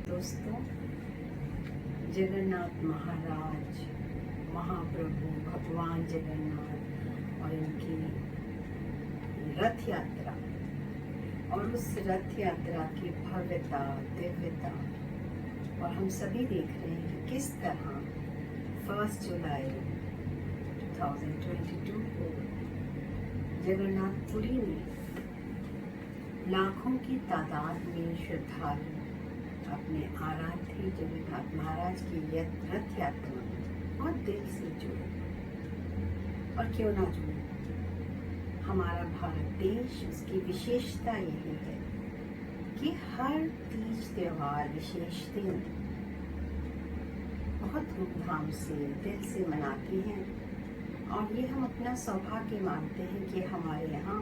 दोस्तों, जगन्नाथ महाराज, महाप्रभु भगवान जगन्नाथ और इनकी रथ यात्रा और उस रथ यात्रा की भव्यता, दिव्यता, और हम सभी देख रहे हैं कि किस तरह 1 जुलाई 2022 को जगन्नाथपुरी में लाखों की तादाद में श्रद्धालु अपने आराध्य जगन्नाथ महाराज की रथ यात्रा में बहुत दिल से जुड़े। और क्यों ना जुड़े, हमारा भारत देश, उसकी विशेषता यही है कि हर तीज त्योहार विशेष दिन बहुत धूमधाम से दिल से मनाते हैं। और ये हम अपना सौभाग्य मानते हैं कि हमारे यहाँ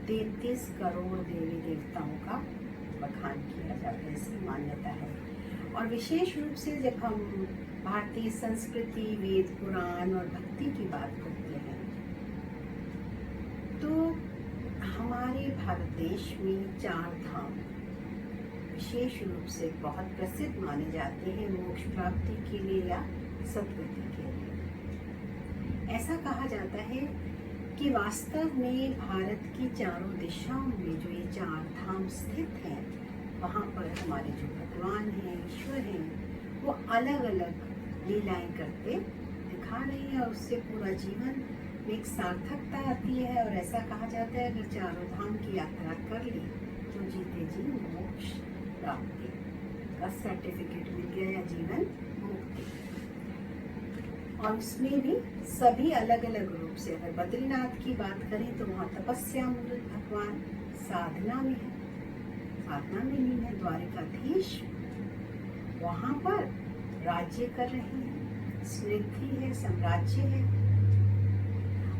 33 करोड़ देवी देवताओं का बखान किया जाता है, ऐसी मान्यता है। और विशेष रूप से जब हम भारतीय संस्कृति, वेद, पुराण और भक्ति की बात करते हैं तो हमारे भारत देश में 4 धाम विशेष रूप से बहुत प्रसिद्ध माने जाते हैं मोक्ष प्राप्ति के लिए या सद्गति के लिए। ऐसा कहा जाता है कि वास्तव में भारत की चारों दिशाओं में जो ये 4 धाम स्थित हैं, वहाँ पर हमारे जो भगवान हैं, ईश्वर हैं, वो अलग अलग लीलाएं करते दिखा रहे हैं और उससे पूरा जीवन में एक सार्थकता आती है। और ऐसा कहा जाता है अगर चारों धाम की यात्रा कर ली तो जीते जी मोक्ष प्राप्ति का सर्टिफिकेट मिल गया या जीवन मुक्ति। और उसमें भी सभी अलग अलग रूप से, अगर बद्रीनाथ की बात करें तो वहाँ तपस्या मूर्त भगवान साधना में है, साधना में लीन है। द्वारिकाधीश वहाँ पर राज्य कर रहे हैं, समृद्धि है, साम्राज्य है।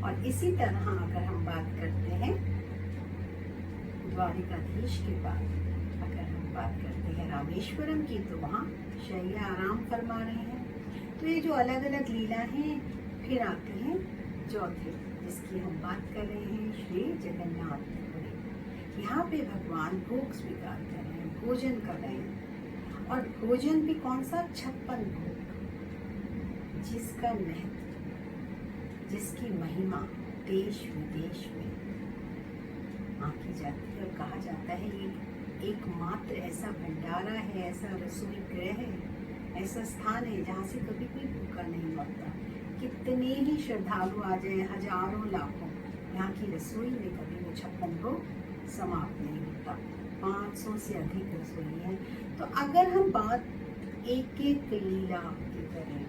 और इसी तरह अगर हम बात करते हैं द्वारिकाधीश के बाद, अगर हम बात करते हैं रामेश्वरम की, तो वहाँ शैया आराम फरमा रहे हैं। तो ये जो अलग अलग लीला हैं, फिर आते हैं चौथे जिसकी हम बात कर रहे हैं, श्री जगन्नाथपुरी। यहाँ पे भगवान भोग स्वीकार कर रहे हैं, भोजन कर रहे हैं। और भोजन भी कौन सा? 56 भोग, जिसका महत्व, जिसकी महिमा देश विदेश में आंकी जाती है। और कहा जाता है ये एकमात्र ऐसा भंडारा है, ऐसा रसोई गृह है, ऐसा स्थान है जहाँ से कभी कोई भूखा नहीं मरता। कितने ही श्रद्धालु आ जाए, हजारों लाखों, यहाँ की रसोई में कभी वो 56 भोग समाप्त नहीं होता। 500 से अधिक रसोई है। तो अगर हम बात एक एक लीला की करें,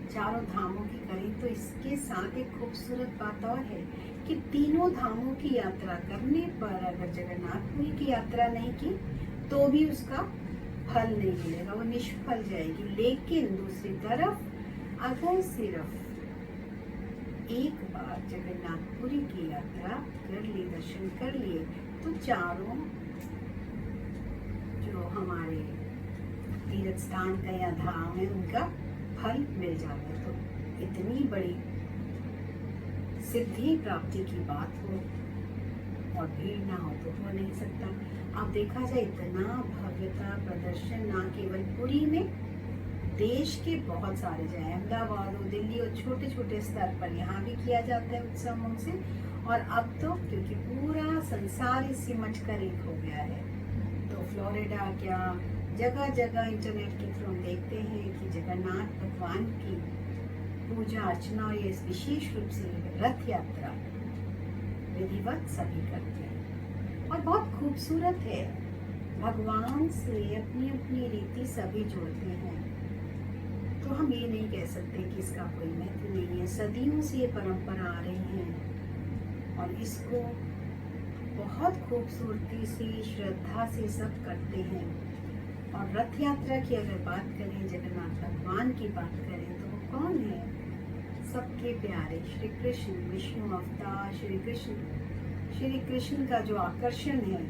चारों धामों की करें, तो इसके साथ एक खूबसूरत बात और है कि तीनों धामों की यात्रा करने पर अगर जगन्नाथपुरी की यात्रा नहीं की तो भी उसका फल नहीं मिलेगा, वो निष्फल जाएगी। लेकिन दूसरी तरफ अगर सिर्फ एक बार जगन्नाथपुरी की यात्रा कर ली, दर्शन कर लिए, तो चारों जो हमारे तीर्थ स्थान का या धाम है उनका फल मिल जाता है। तो इतनी बड़ी सिद्धि प्राप्ति की बात हो और भीड़ ना हो तो हो नहीं सकता। अब देखा जाए इतना भव्यता प्रदर्शन ना केवल पुरी में, देश के बहुत सारे जगह, अहमदाबाद और दिल्ली और छोटे छोटे स्तर पर यहाँ भी किया जाता है उत्सवों से। और अब तो क्योंकि पूरा संसार इस सिमट कर एक हो गया है, तो फ्लोरिडा क्या जगह जगह इंटरनेट के थ्रू हम देखते हैं कि जगन्नाथ भगवान की पूजा अर्चना और ये विशेष रूप से रथ यात्रा विधिवत सभी करते हैं। और बहुत खूबसूरत है, भगवान से अपनी अपनी रीति सभी जुड़ते हैं। तो हम ये नहीं कह सकते कि इसका कोई महत्व नहीं है। सदियों से ये परंपरा आ रही है और इसको बहुत खूबसूरती से, श्रद्धा से सब करते हैं। और रथ यात्रा की अगर बात करें, जगन्नाथ भगवान की बात करें, तो वो कौन है? सबके प्यारे श्री कृष्ण, विष्णु अवतार श्री कृष्ण। श्री कृष्ण का जो आकर्षण है,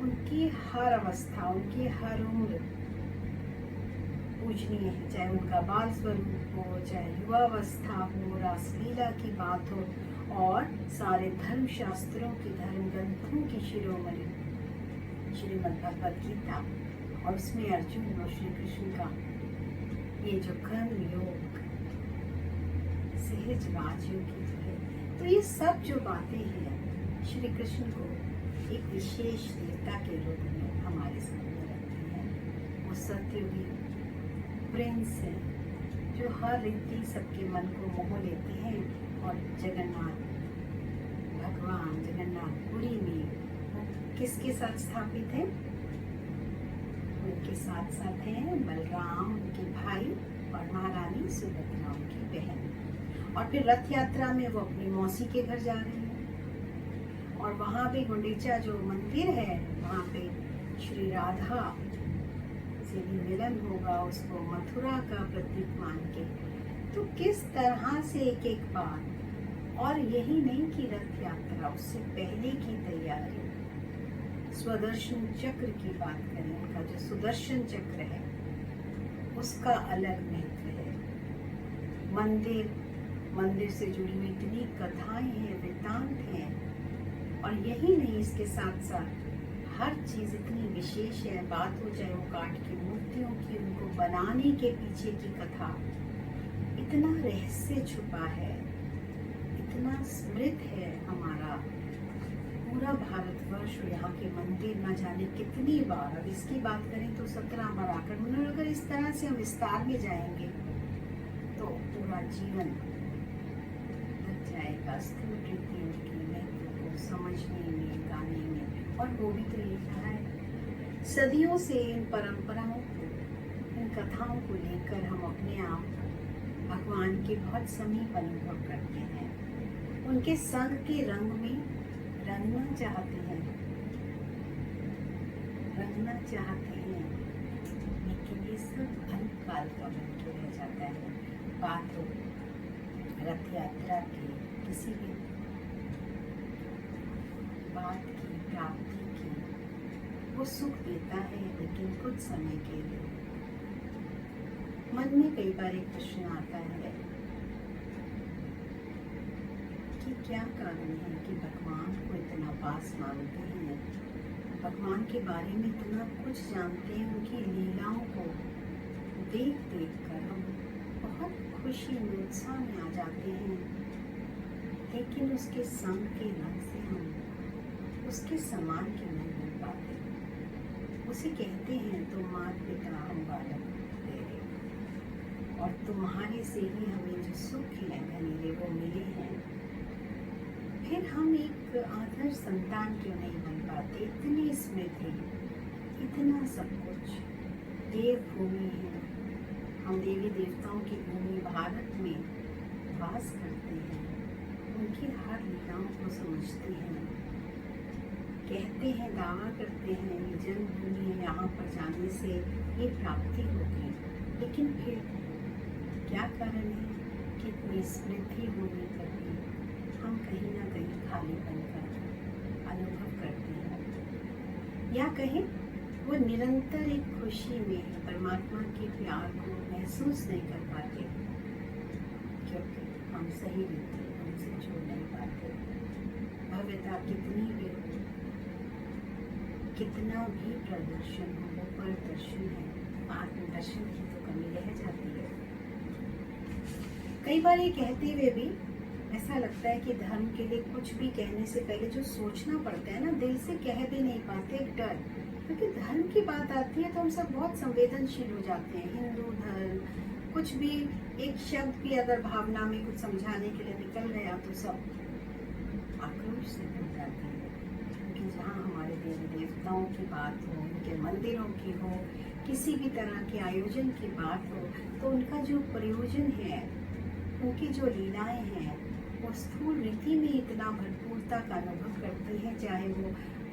उनकी हर अवस्था, उनकी हर उम्र पूजनीय है। चाहे उनका बाल स्वरूप हो, चाहे युवावस्था हो, रासलीला की बात हो, और सारे धर्म शास्त्रों की, धर्म ग्रंथों की शिरोमणि श्रीमद् भगवद गीता और उसमें अर्जुन और श्री कृष्ण का ये जो कर्म योग, सहज राजयोग की जो है, तो ये सब जो बातें हैं श्री कृष्ण को एक विशेष देवता के रूप में हमारे सामने रखती हैं। वो सत्ययुगी प्रिंस हैं जो हर रीति सबके मन को मोह लेते हैं। और जगन्नाथ भगवान जगन्नाथपुरी में किसके साथ स्थापित है? उनके साथ साथ हैं बलराम उनके भाई और महारानी सुभद्रा उनकी बहन। और फिर रथ यात्रा में वो अपनी मौसी के घर जा रहे हैं और वहाँ पे गुंडीचा जो मंदिर है वहाँ पे श्री राधा से भी मिलन होगा, उसको मथुरा का प्रतीक मान के। तो किस तरह से एक एक बात, और यही नहीं कि रथ यात्रा, उससे पहले की तैयारी, स्वदर्शन चक्र की बात करें, उनका जो सुदर्शन चक्र है उसका अलग महत्व है। मंदिर से जुड़ी हुई इतनी कथाएं हैं, वृत्तांत हैं। और यही नहीं, इसके साथ साथ हर चीज इतनी विशेष है। बात हो चाहे वो काठ की मूर्तियों की, उनको बनाने के पीछे की कथा, इतना रहस्य छुपा है, इतना समृद्ध है हमारा पूरा भारतवर्ष। यहाँ के मंदिर न जाने कितनी बार, अब इसकी बात करें तो 17 बार आकर, अगर इस तरह से हम विस्तार में जाएंगे तो पूरा जीवन लग जाएगा स्थूल रीतियों की महत्व को समझने में, गाने में। और वो भी तो लिखा है, सदियों से इन परंपराओं को, इन कथाओं को लेकर हम अपने आप भगवान के बहुत समीप अनुभव करते हैं। उनके संग के रंग में रंगना चाहते हैं, लेकिन ये सब अल्पकाल का बन के रह जाता है। बात हो रथ यात्रा की, किसी भी बात की, प्राप्ति की, वो सुख देता है लेकिन कुछ समय के लिए। मन में कई बार एक प्रश्न आता है कि क्या कारण है कि भगवान को इतना पास मानते हैं, भगवान के बारे में इतना कुछ जानते हैं, उनकी लीलाओं को देख कर हम बहुत खुशी में, उत्साह में आ जाते हैं, लेकिन उसके संग के रंग से हम उसके समान क्यों नहीं बन पाते। उसे कहते हैं तुम मात पिता हम बालक तेरे, और तुम्हारे से ही हमें जो सुख है धनीरे वो मिले हैं। फिर हम एक आदर्श संतान क्यों नहीं बन पाते? इतनी स्मृति, इतना सब कुछ, देवभूमि है, हम देवी देवताओं की भूमि भारत में वास करते हैं, उनकी हर लीलाओं को समझते हैं, कहते हैं, दावा करते हैं ये जन्मभूमि है, यहाँ पर जाने से ये प्राप्ति होगी। लेकिन फिर क्या कारण है कि इतनी स्मृति होने पर भी हम कहीं ना कहीं खालीपन का अनुभव करते हैं, या कहें वो निरंतर एक खुशी में परमात्मा के प्यार को महसूस नहीं कर पाते, क्योंकि हम सही रीति उनसे जोड़ नहीं पाते। भव्यता कितनी भी हो, कितना भी प्रदर्शन हो, वो प्रदर्शन है, आत्मदर्शन की तो कमी रह जाती है। कई बार ये कहते हुए भी ऐसा लगता है कि धर्म के लिए कुछ भी कहने से पहले जो सोचना पड़ता है ना, दिल से कह भी नहीं पाते, एक डर। क्योंकि धर्म की बात आती है तो हम सब बहुत संवेदनशील हो जाते हैं। हिंदू धर्म, कुछ भी एक शब्द भी अगर भावना में कुछ समझाने के लिए निकल गया तो सब आक्रोश से भर जाते हैं। क्योंकि जहाँ हमारे देवी देवताओं की बात हो, उनके मंदिरों की हो, किसी भी तरह के आयोजन की बात हो, तो उनका जो प्रयोजन है, उनकी जो लीलाएं हैं, वो स्थूल रीति में इतना भरपूरता का अनुभव करती है। चाहे वो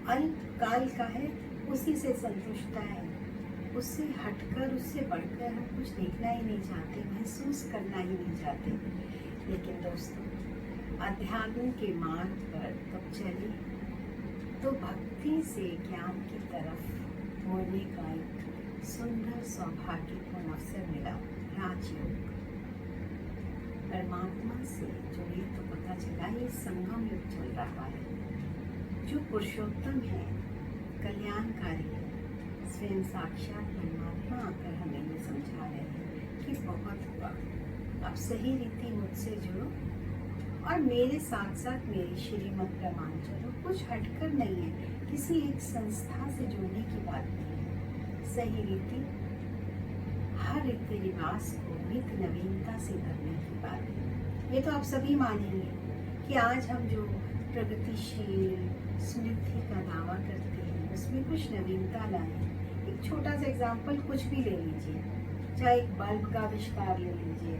अल्पकाल का है, उसी से संतुष्ट है, उससे हटकर, उससे बढ़कर हम कुछ देखना ही नहीं चाहते, महसूस करना ही नहीं चाहते। लेकिन दोस्तों, अध्यात्म के मार्ग पर कब चले तो भक्ति से ज्ञान की तरफ मोड़ने का एक सुंदर सौभाग्यपूर्ण अवसर मिला। राजयोग, परमात्मा से जुड़े तो पता चला ये संगम युग चल रहा है। जो पुरुषोत्तम है, कल्याणकारी है, स्वयं साक्षात परमात्मा आकर हमें ये समझा रहे हैं कि बहुत हुआ, अब सही रीति मुझसे जुड़ो और मेरे साथ साथ मेरी श्रीमत प्रमाण चलो। कुछ हटकर नहीं है, किसी एक संस्था से जुड़ने की बात नहीं है। सही रीति हर रीति रिवाज को नित्य नवीनता से करने की बात है। ये तो आप सभी मानेंगे कि आज हम जो प्रगतिशील समृद्धि का दावा करते हैं उसमें कुछ नवीनता लाए। एक छोटा सा एग्जाम्पल कुछ भी ले लीजिए, चाहे एक बल्ब का आविष्कार ले लीजिए,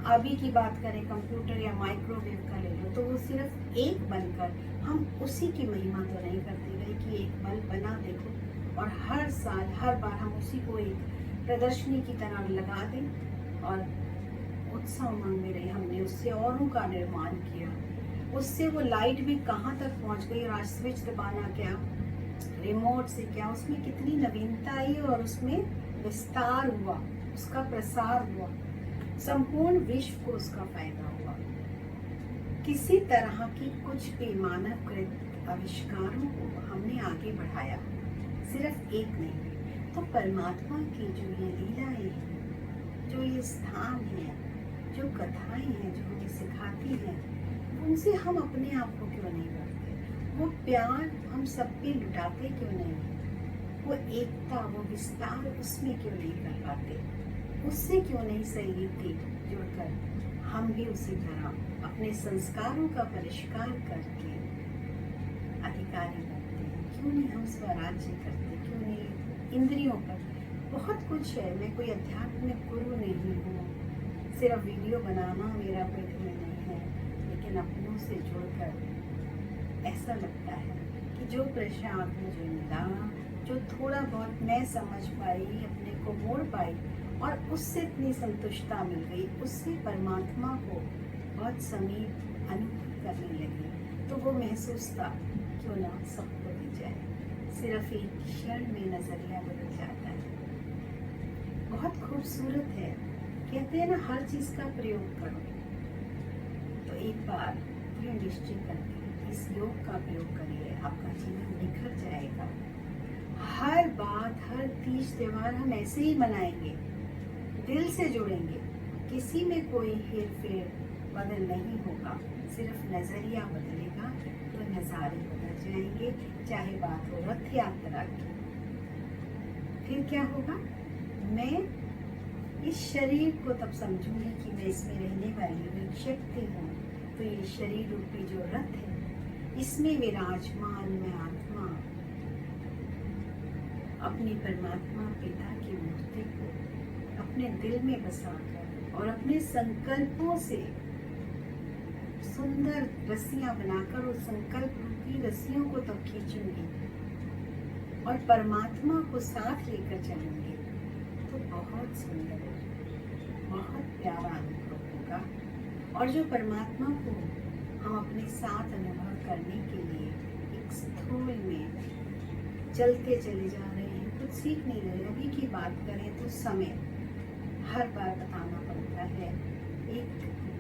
अभी की बात करें कंप्यूटर या माइक्रोवेव का ले लो, तो वो सिर्फ एक बनकर हम उसी की महिमा तो नहीं करते गए कि एक बल्ब बना देखो और हर साल हर बार हम उसी को एक प्रदर्शनी की तरह लगा दें और उत्सव उमंग में रहे। हमने उससे औरों का निर्माण किया, उससे वो लाइट भी कहाँ तक पहुँच गई और आज स्विच दबाना क्या, रिमोट से क्या, उसमें कितनी नवीनता आई और उसमें विस्तार हुआ, उसका प्रसार हुआ, संपूर्ण विश्व को उसका फायदा हुआ। किसी तरह की कुछ भी मानवकृत आविष्कारों को हमने आगे बढ़ाया, सिर्फ एक नहीं। तो परमात्मा की जो ये लीलाएं हैं, जो ये स्थान है, जो कथाएं हैं, जो हमें सिखाती हैं, उनसे हम अपने आप को क्यों नहीं करते? वो प्यार हम सब पे लुटाते क्यों नहीं? वो एकता, वो विस्तार उसमें क्यों नहीं कर पाते? उससे क्यों नहीं सही रीति जुड़कर हम भी उसी तरह अपने संस्कारों का परिष्कार करके अधिकारी बनते हैं? क्यों नहीं हम स्वराज्य करते? क्यों नहीं इंद्रियों पर? बहुत कुछ है। मैं कोई आध्यात्मिक गुरु नहीं हूँ, सिर्फ वीडियो बनाना मेरा कोई ध्येय नहीं है, लेकिन अपनों से जुड़कर ऐसा लगता है कि जो प्रसाद मुझे मिला, जो थोड़ा बहुत मैं समझ पाई, अपने को मोड़ पाई और उससे इतनी संतुष्टता मिल गई, उससे परमात्मा को बहुत समीप अनुभव करने लगी। तो वो महसूस था क्यों ना सबको दी जाए। सिर्फ एक क्षण में नजरिया बदल जाता है। बहुत खूबसूरत है। कहते हैं ना, हर चीज का प्रयोग करो। तो एक बार दृढ़ निश्चय करके इस योग का प्रयोग करिए, आपका जीवन निखर जाएगा। हर बात, हर तीज त्योहार हम ऐसे ही मनाएंगे, दिल से जुड़ेंगे, किसी में कोई हेर फेर बदल नहीं होगा, सिर्फ नजरिया बदलेगा तो नजारे बदल जाएंगे। चाहे बात हो रथ यात्रा की, फिर क्या होगा? मैं इस शरीर को तब समझूंगी कि मैं इसमें रहने वाली एक शक्ति हूँ। तो ये शरीर रूपी जो रथ है, इसमें विराजमान मैं आत्मा अपनी परमात्मा पिता की मूर्ति को अपने दिल में बसाकर और अपने संकल्पों से सुंदर रस्सियां बनाकर उस संकल्प रूपी रस्सियों को तब खींचूंगी और परमात्मा को साथ लेकर चलूंगी। तो बहुत सुंदर, बहुत प्यारा अनुभव होगा। और जो परमात्मा को हम अपने साथ अनुभव करने के लिए एक स्थूल में चलते चले जा रहे हैं, कुछ सीख नहीं रहे। अभी की बात करें तो समय हर बार बताना पड़ता है। एक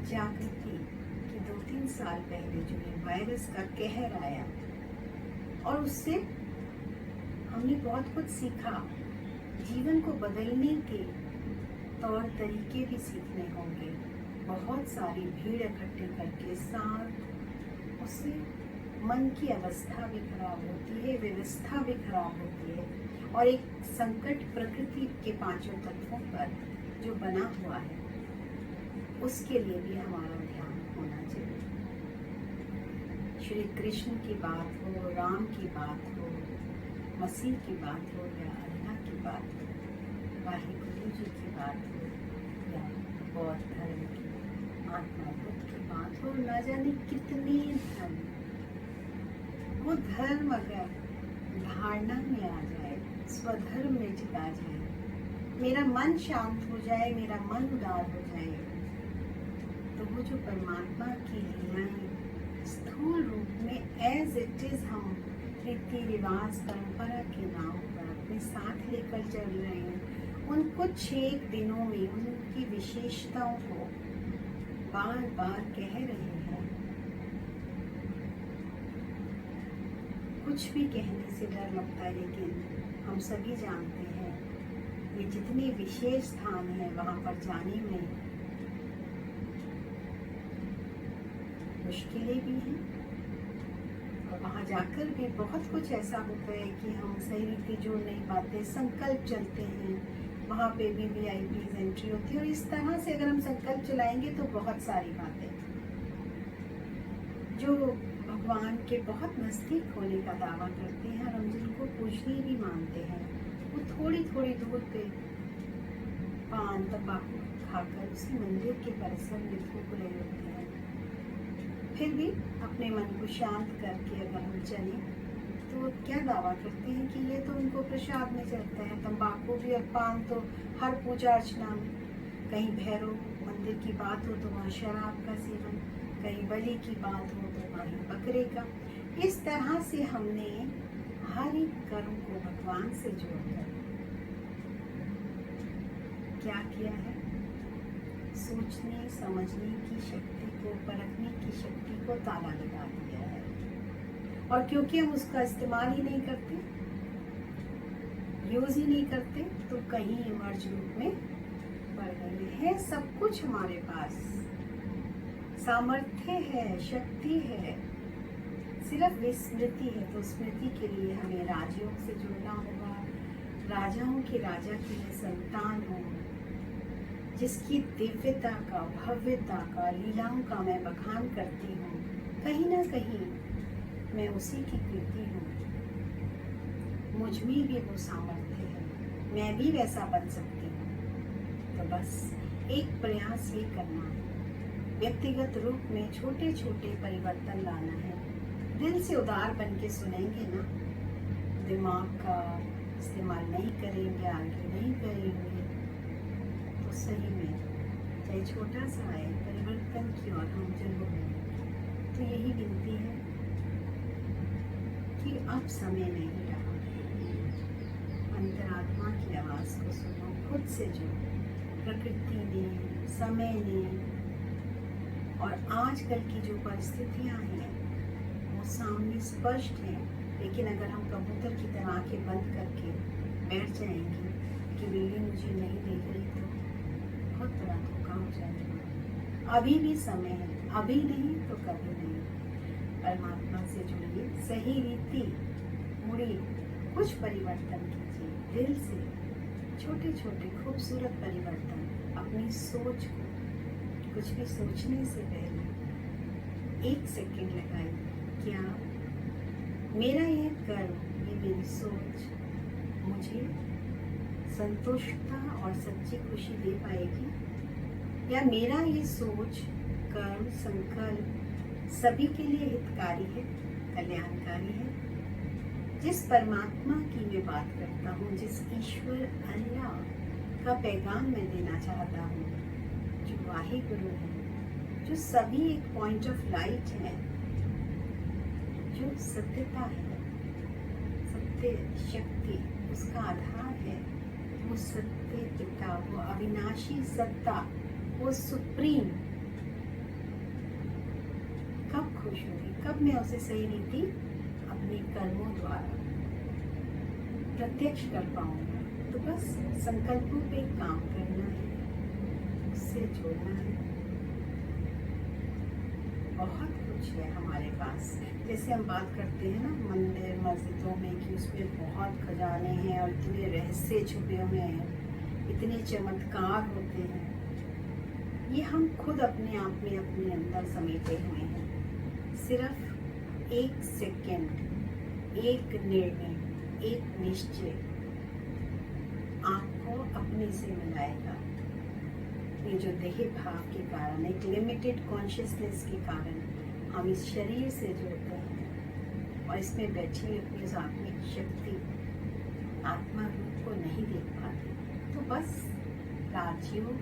जागृति कि 2-3 साल पहले जो ये वायरस का कहर आया और उससे हमने बहुत कुछ सीखा। जीवन को बदलने के तौर तरीके भी सीखने होंगे। बहुत सारी भीड़ इकट्ठे करके साथ, उससे मन की अवस्था भी खराब होती है, व्यवस्था भी खराब होती है और एक संकट प्रकृति के 5 तत्वों पर जो बना हुआ है उसके लिए भी हमारा ध्यान होना चाहिए। श्री कृष्ण की बात हो, राम की बात हो, मसीह की बात हो या अल्लाह की बात हो, वाहिगुरु जी की बात हो या बौद्ध धर्म की, महात्मा बुद्ध की बात हो, ना जाने कितने धर्म, वो धर्म अगर धारणा में आ जाए, स्वधर्म में टिका जाए, मेरा मन शांत हो जाए, मेरा मन उदार हो जाए, तो वो जो परमात्मा की लीलाएं स्थूल रूप में एज इट इज हम रीति रिवाज परंपरा के नाम पर अपने साथ लेकर चल रहे हैं, उन कुछ एक दिनों में उनकी विशेषताओं को बार बार कह रहे हैं। कुछ भी कहने से डर लगता है, लेकिन हम सभी जानते हैं ये जितने विशेष स्थान है वहाँ पर जाने में मुश्किलें भी हैं, और वहाँ जाकर भी बहुत कुछ ऐसा होता है कि हम सही रीति जोड़ नहीं पाते, संकल्प चलते हैं, वहाँ पे भी VIP एंट्री होती है। और इस तरह से अगर हम संकल्प चलाएंगे तो बहुत सारी बातें जो भगवान के बहुत नज़दीक होने का दावा करते हैं और हम जिनको पूजनीय भी मानते हैं, वो थोड़ी थोड़ी दूर पे पान तंबाकू खाकर उसी मंदिर के परिसर में थूक रहे होते हैं। फिर भी अपने मन को शांत करके अगर हम चलें तो क्या दावा करते हैं कि ये तो उनको प्रसाद में चलता है। तंबाकू भी और पान तो हर पूजा अर्चना में, कहीं भैरव मंदिर की बात हो तो वहाँ शराब का सेवन, कहीं बलि की बात हो तो वहीं बकरे का। इस तरह से हमने हर एक कर्म को भगवान से जोड़कर क्या किया है, सोचने समझने की शक्ति को, परखने की शक्ति को ताला लगा दिया है। और क्योंकि हम उसका इस्तेमाल ही नहीं करते, यूज ही नहीं करते, तो कहीं मर्ज रूप में पड़ गए हैं। सब कुछ हमारे पास सामर्थ्य है, शक्ति है, सिर्फ विस्मृति है। तो स्मृति के लिए हमें राजयोग से जुड़ना होगा। राजाओं के राजा की मैं संतान हूँ, जिसकी दिव्यता का, भव्यता का, लीलाओं का मैं बखान करती हूँ। कहीं ना कहीं मैं उसी की कृति हूँ, मुझ में भी वो सामर्थ्य है, मैं भी वैसा बन सकती हूँ। तो बस एक प्रयास ये करना है, व्यक्तिगत रूप में छोटे छोटे परिवर्तन लाना है। दिल से उदार बन के सुनेंगे ना, दिमाग का इस्तेमाल नहीं करेंगे, आगे नहीं करेंगे, तो सही में चाहे छोटा सा आए परिवर्तन की ओर हम जरूर बढ़ेंगे। तो यही विनती है कि अब समय नहीं रहा, अंतरात्मा की आवाज़ को सुनो, खुद से जुड़ो। प्रकृति ने, समय ने और आजकल की जो परिस्थितियाँ हैं वो सामने स्पष्ट हैं, लेकिन अगर हम कबूतर की तरह आंखें बंद करके बैठ जाएंगे कि बिल्ली मुझे नहीं देख रही, तो बहुत बड़ा धोखा हो जाएगा। अभी भी समय है, अभी नहीं तो कभी नहीं। परमात्मा से जुड़िए, सही रीति मुड़िए, कुछ परिवर्तन कीजिए दिल से, छोटे छोटे खूबसूरत परिवर्तन। अपनी सोच को, कुछ भी सोचने से पहले 1 सेकंड लगाइए, क्या मेरा ये कर्म, ये मेरी सोच मुझे संतुष्टता और सच्ची खुशी दे पाएगी, या मेरा ये सोच, कर्म, संकल्प सभी के लिए हितकारी है, कल्याणकारी है। जिस परमात्मा की मैं बात करता हूँ, जिस ईश्वर अल्लाह का पैगाम मैं देना चाहता हूँ, जो वाहिगुरु है, जो सभी एक पॉइंट ऑफ लाइट है, जो सत्यता है, सत्य शक्ति उसका आधार है, वो सत्य पिता, वो अविनाशी सत्ता, वो सुप्रीम कब खुश होगी, कब मैं उसे सही रीति अपने कर्मों द्वारा प्रत्यक्ष कर पाऊंगा। तो बस संकल्पों पे काम करना है, उससे जोड़ना है। बहुत कुछ है हमारे पास, जैसे हम बात करते हैं ना मंदिर मस्जिदों में कि उसमें बहुत खजाने हैं और इतने रहस्य छुपे हुए हैं, इतने चमत्कार होते हैं। ये हम खुद अपने आप में अपने अंदर समेटे हुए हैं। सिर्फ 1 सेकंड, एक निर्णय, एक निश्चय आपको अपने से मिलाएगा। ये जो देह भाव के कारण, एक लिमिटेड कॉन्शियसनेस के कारण हम इस शरीर से जुड़ते हैं और इसमें बैठी अपनी उस आत्मिक शक्ति, आत्मा रूप को नहीं देख पाते। तो बस राजयोग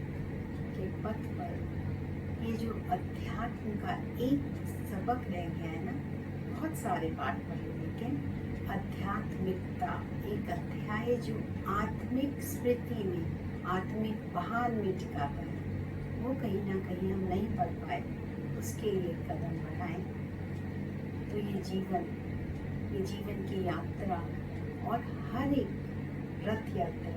के पथ पर ये जो अध्यात्म का एक सबक रह गया है ना, बहुत सारे पाठ पढ़े, लेकिन आध्यात्मिकता एक अध्याय जो आत्मिक स्मृति में आत्मिक भान में टिकाता है, वो कहीं ना कहीं हम नहीं पढ़ पाए। उसके लिए कदम बढ़ाएं तो ये जीवन, ये जीवन की यात्रा और हर एक रथ यात्रा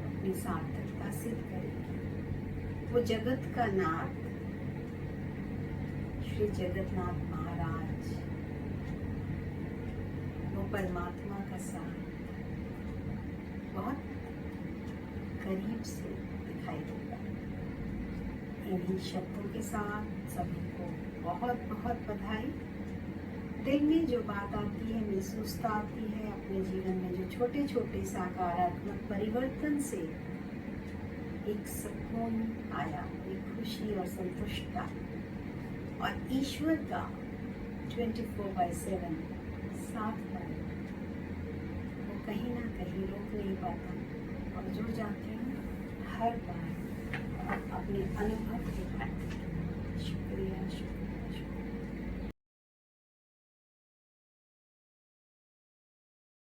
अपनी सार्थकता सिद्ध करेगी। वो जगत का नाथ श्री जगन्नाथ महाराज, वो परमात्मा का साथ बहुत करीब से दिखाई देगा। इन्हीं शब्दों के साथ सभी को बहुत बहुत बधाई। दिल में जो बात आती है, महसूसता आती है, अपने जीवन में जो छोटे छोटे सकारात्मक परिवर्तन से एक सुकून आया, एक खुशी और संतुष्टता और ईश्वर का 24/7 साथ पाए, वो कहीं ना कहीं रोक नहीं पाता और जुड़ जाते हैं हर बार अपने अनुभव के बारे में। शुक्रिया।